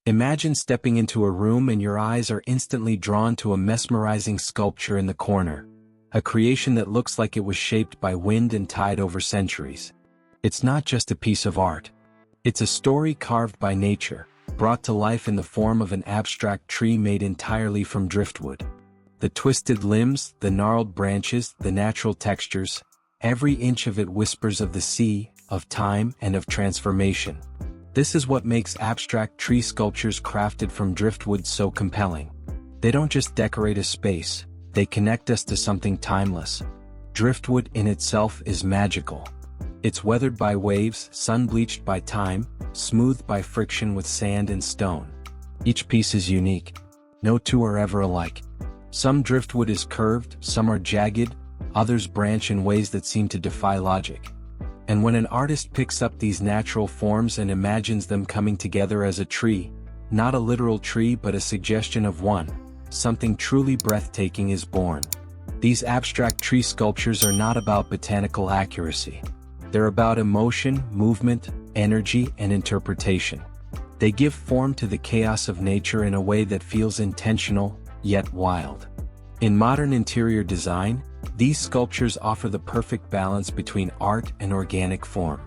Imagine stepping into a room and your eyes are instantly drawn to a mesmerizing sculpture in the corner. A creation that looks like it was shaped by wind and tide over centuries. It's not just a piece of art. It's a story carved by nature, brought to life in the form of an abstract tree made entirely from driftwood. The twisted limbs, the gnarled branches, the natural textures, every inch of it whispers of the sea, of time, and of transformation. This is what makes abstract tree sculptures crafted from driftwood so compelling. They don't just decorate a space, they connect us to something timeless. Driftwood in itself is magical. It's weathered by waves, sun-bleached by time, smoothed by friction with sand and stone. Each piece is unique. No two are ever alike. Some driftwood is curved, some are jagged, others branch in ways that seem to defy logic. And when an artist picks up these natural forms and imagines them coming together as a tree, not a literal tree but a suggestion of one, something truly breathtaking is born. These abstract tree sculptures are not about botanical accuracy. They're about emotion, movement, energy, and interpretation. They give form to the chaos of nature in a way that feels intentional, yet wild. In modern interior design, these sculptures offer the perfect balance between art and organic form.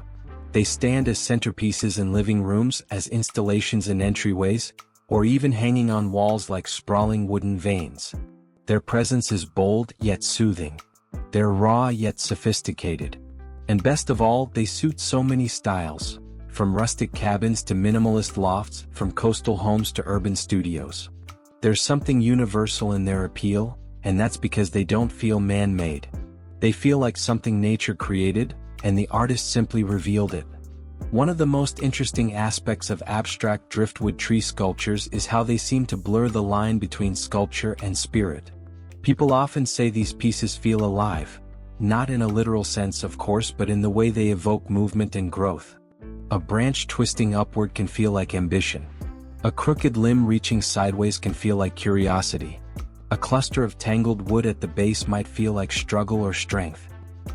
They stand as centerpieces in living rooms, as installations in entryways, or even hanging on walls like sprawling wooden vanes. Their presence is bold yet soothing. They're raw yet sophisticated. And best of all, they suit so many styles, from rustic cabins to minimalist lofts, from coastal homes to urban studios. There's something universal in their appeal, and that's because they don't feel man-made. They feel like something nature created, and the artist simply revealed it. One of the most interesting aspects of abstract driftwood tree sculptures is how they seem to blur the line between sculpture and spirit. People often say these pieces feel alive, not in a literal sense of course, but in the way they evoke movement and growth. A branch twisting upward can feel like ambition. A crooked limb reaching sideways can feel like curiosity. A cluster of tangled wood at the base might feel like struggle or strength.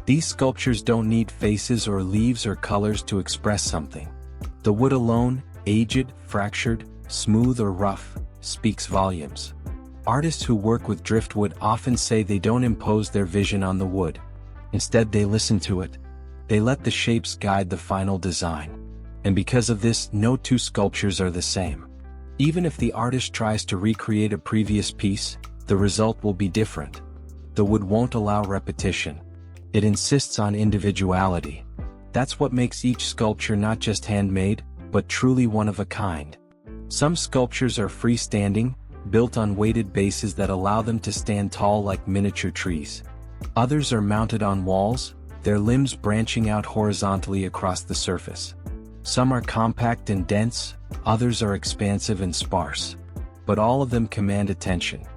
These sculptures don't need faces or leaves or colors to express something. The wood alone, aged, fractured, smooth or rough, speaks volumes. Artists who work with driftwood often say they don't impose their vision on the wood. Instead, they listen to it. They let the shapes guide the final design. And because of this, no two sculptures are the same. Even if the artist tries to recreate a previous piece, the result will be different. The wood won't allow repetition. It insists on individuality. That's what makes each sculpture not just handmade, but truly one of a kind. Some sculptures are freestanding, built on weighted bases that allow them to stand tall like miniature trees. Others are mounted on walls, their limbs branching out horizontally across the surface. Some are compact and dense, others are expansive and sparse. But all of them command attention.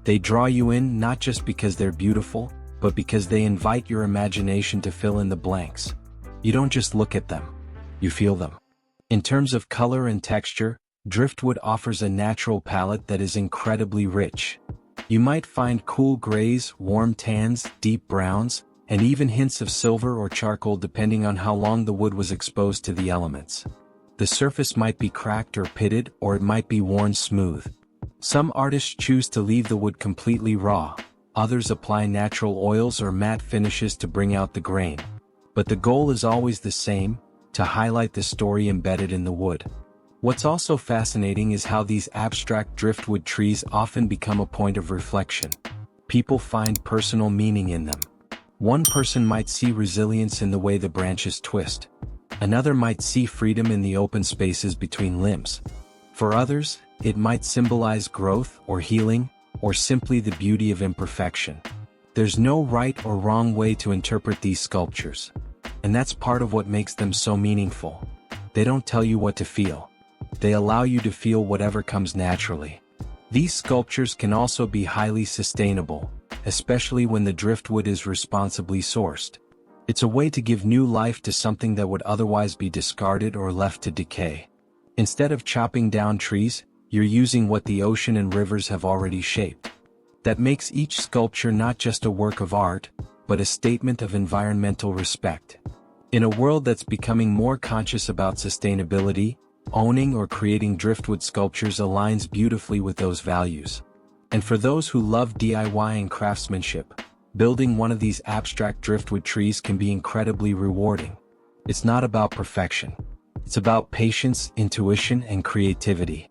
They draw you in not just because they're beautiful, but because they invite your imagination to fill in the blanks. You don't just look at them, you feel them. In terms of color and texture, driftwood offers a natural palette that is incredibly rich. You might find cool grays, warm tans, deep browns, and even hints of silver or charcoal depending on how long the wood was exposed to the elements. The surface might be cracked or pitted, or it might be worn smooth. Some artists choose to leave the wood completely raw, others apply natural oils or matte finishes to bring out the grain. But the goal is always the same, to highlight the story embedded in the wood. What's also fascinating is how these abstract driftwood trees often become a point of reflection. People find personal meaning in them. One person might see resilience in the way the branches twist. Another might see freedom in the open spaces between limbs. For others, it might symbolize growth or healing, or simply the beauty of imperfection. There's no right or wrong way to interpret these sculptures. And that's part of what makes them so meaningful. They don't tell you what to feel. They allow you to feel whatever comes naturally. These sculptures can also be highly sustainable, especially when the driftwood is responsibly sourced. It's a way to give new life to something that would otherwise be discarded or left to decay. Instead of chopping down trees, you're using what the ocean and rivers have already shaped. That makes each sculpture not just a work of art, but a statement of environmental respect. In a world that's becoming more conscious about sustainability, Owning or creating driftwood sculptures aligns beautifully with those values. And for those who love DIY and craftsmanship, building one of these abstract driftwood trees can be incredibly rewarding. It's not about perfection. It's about patience, intuition, and creativity.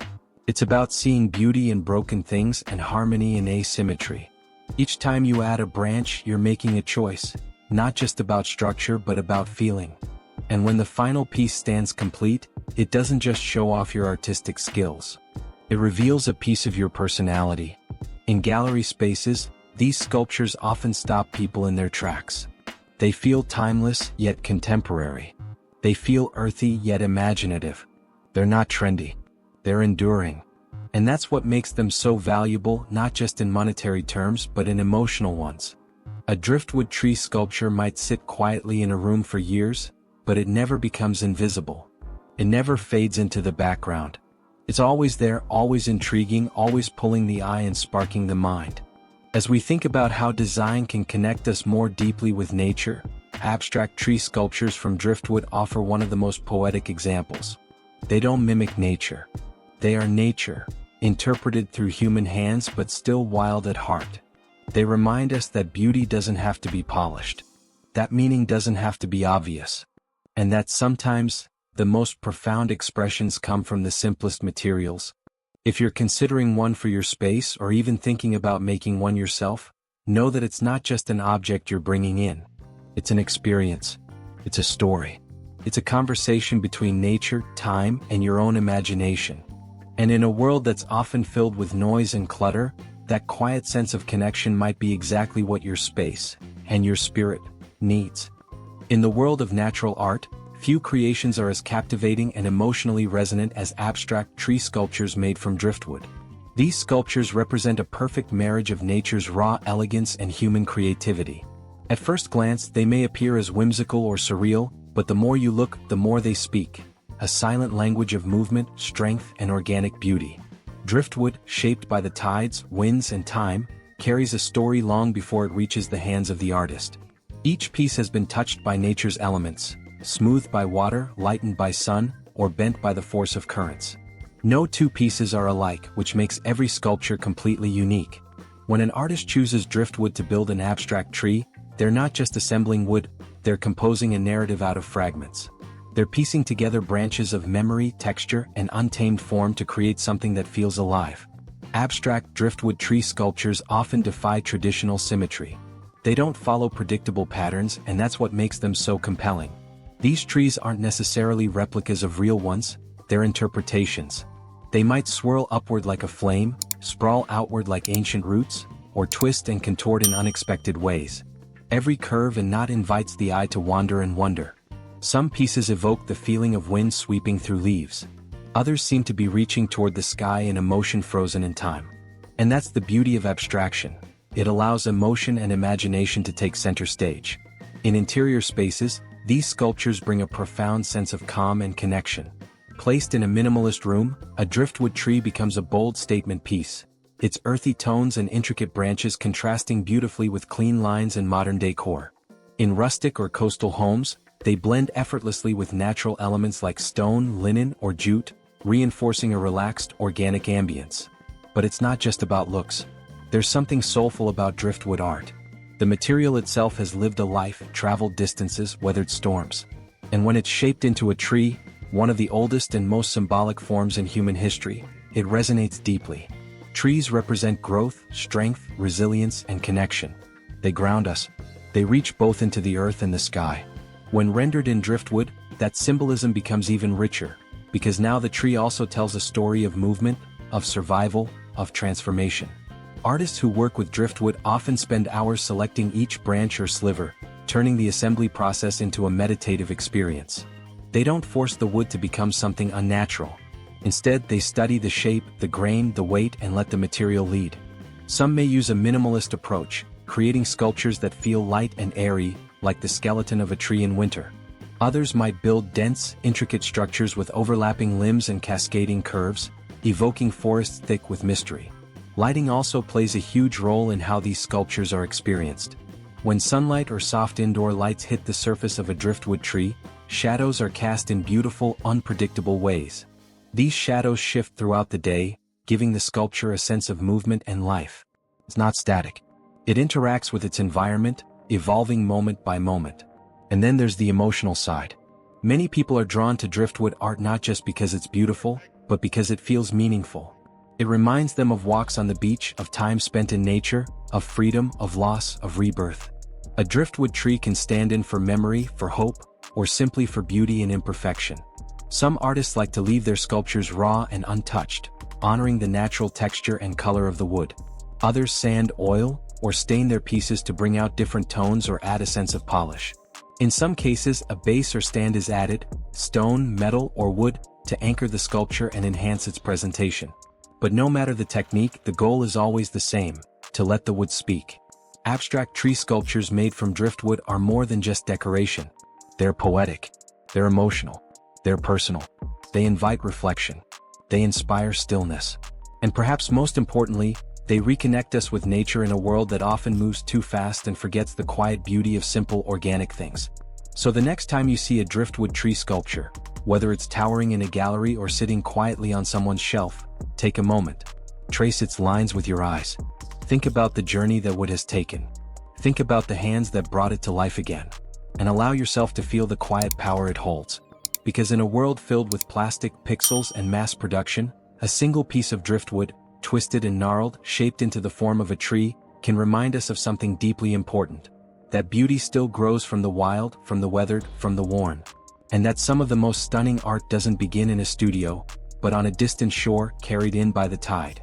It's about seeing beauty in broken things and harmony in asymmetry. Each time you add a branch, you're making a choice, not just about structure but about feeling. And when the final piece stands complete, it doesn't just show off your artistic skills. It reveals a piece of your personality. In gallery spaces, these sculptures often stop people in their tracks. They feel timeless yet contemporary. They feel earthy yet imaginative. They're not trendy. They're enduring. And that's what makes them so valuable, not just in monetary terms but in emotional ones. A driftwood tree sculpture might sit quietly in a room for years, but it never becomes invisible. It never fades into the background. It's always there, always intriguing, always pulling the eye and sparking the mind. As we think about how design can connect us more deeply with nature, abstract tree sculptures from driftwood offer one of the most poetic examples. They don't mimic nature. They are nature, interpreted through human hands but still wild at heart. They remind us that beauty doesn't have to be polished. That meaning doesn't have to be obvious. And that sometimes, the most profound expressions come from the simplest materials. If you're considering one for your space or even thinking about making one yourself, know that it's not just an object you're bringing in. It's an experience. It's a story. It's a conversation between nature, time, and your own imagination. And in a world that's often filled with noise and clutter, that quiet sense of connection might be exactly what your space, and your spirit, needs. In the world of natural art, few creations are as captivating and emotionally resonant as abstract tree sculptures made from driftwood. These sculptures represent a perfect marriage of nature's raw elegance and human creativity. At first glance, they may appear as whimsical or surreal, but the more you look, the more they speak. A silent language of movement, strength, and organic beauty. Driftwood, shaped by the tides, winds, and time, carries a story long before it reaches the hands of the artist. Each piece has been touched by nature's elements, smoothed by water, lightened by sun, or bent by the force of currents. No two pieces are alike, which makes every sculpture completely unique. When an artist chooses driftwood to build an abstract tree, they're not just assembling wood, they're composing a narrative out of fragments. They're piecing together branches of memory, texture, and untamed form to create something that feels alive. Abstract driftwood tree sculptures often defy traditional symmetry. They don't follow predictable patterns, and that's what makes them so compelling. These trees aren't necessarily replicas of real ones, they're interpretations. They might swirl upward like a flame, sprawl outward like ancient roots, or twist and contort in unexpected ways. Every curve and knot invites the eye to wander and wonder. Some pieces evoke the feeling of wind sweeping through leaves. Others seem to be reaching toward the sky in a motion frozen in time. And that's the beauty of abstraction. It allows emotion and imagination to take center stage. In interior spaces, these sculptures bring a profound sense of calm and connection. Placed in a minimalist room, a driftwood tree becomes a bold statement piece. Its earthy tones and intricate branches contrasting beautifully with clean lines and modern decor. In rustic or coastal homes, they blend effortlessly with natural elements like stone, linen, or jute, reinforcing a relaxed, organic ambience. But it's not just about looks. There's something soulful about driftwood art. The material itself has lived a life, traveled distances, weathered storms. And when it's shaped into a tree, one of the oldest and most symbolic forms in human history, it resonates deeply. Trees represent growth, strength, resilience, and connection. They ground us. They reach both into the earth and the sky. When rendered in driftwood, that symbolism becomes even richer, because now the tree also tells a story of movement, of survival, of transformation. Artists who work with driftwood often spend hours selecting each branch or sliver, turning the assembly process into a meditative experience. They don't force the wood to become something unnatural. Instead, they study the shape, the grain, the weight, and let the material lead. Some may use a minimalist approach, creating sculptures that feel light and airy, like the skeleton of a tree in winter. Others might build dense, intricate structures with overlapping limbs and cascading curves, evoking forests thick with mystery. Lighting also plays a huge role in how these sculptures are experienced. When sunlight or soft indoor lights hit the surface of a driftwood tree, shadows are cast in beautiful, unpredictable ways. These shadows shift throughout the day, giving the sculpture a sense of movement and life. It's not static. It interacts with its environment, evolving moment by moment. And then there's the emotional side. Many people are drawn to driftwood art not just because it's beautiful, but because it feels meaningful. It reminds them of walks on the beach, of time spent in nature, of freedom, of loss, of rebirth. A driftwood tree can stand in for memory, for hope, or simply for beauty and imperfection. Some artists like to leave their sculptures raw and untouched, honoring the natural texture and color of the wood. Others sand, oil, or stain their pieces to bring out different tones or add a sense of polish. In some cases, a base or stand is added, stone, metal, or wood, to anchor the sculpture and enhance its presentation. But no matter the technique, the goal is always the same: to let the wood speak. Abstract tree sculptures made from driftwood are more than just decoration. They're poetic. They're emotional. They're personal. They invite reflection. They inspire stillness. And perhaps most importantly, they reconnect us with nature in a world that often moves too fast and forgets the quiet beauty of simple organic things. So the next time you see a driftwood tree sculpture, whether it's towering in a gallery or sitting quietly on someone's shelf, take a moment. Trace its lines with your eyes. Think about the journey that wood has taken. Think about the hands that brought it to life again. And allow yourself to feel the quiet power it holds. Because in a world filled with plastic, pixels, and mass production, a single piece of driftwood, twisted and gnarled, shaped into the form of a tree, can remind us of something deeply important. That beauty still grows from the wild, from the weathered, from the worn. And that some of the most stunning art doesn't begin in a studio, but on a distant shore, carried in by the tide.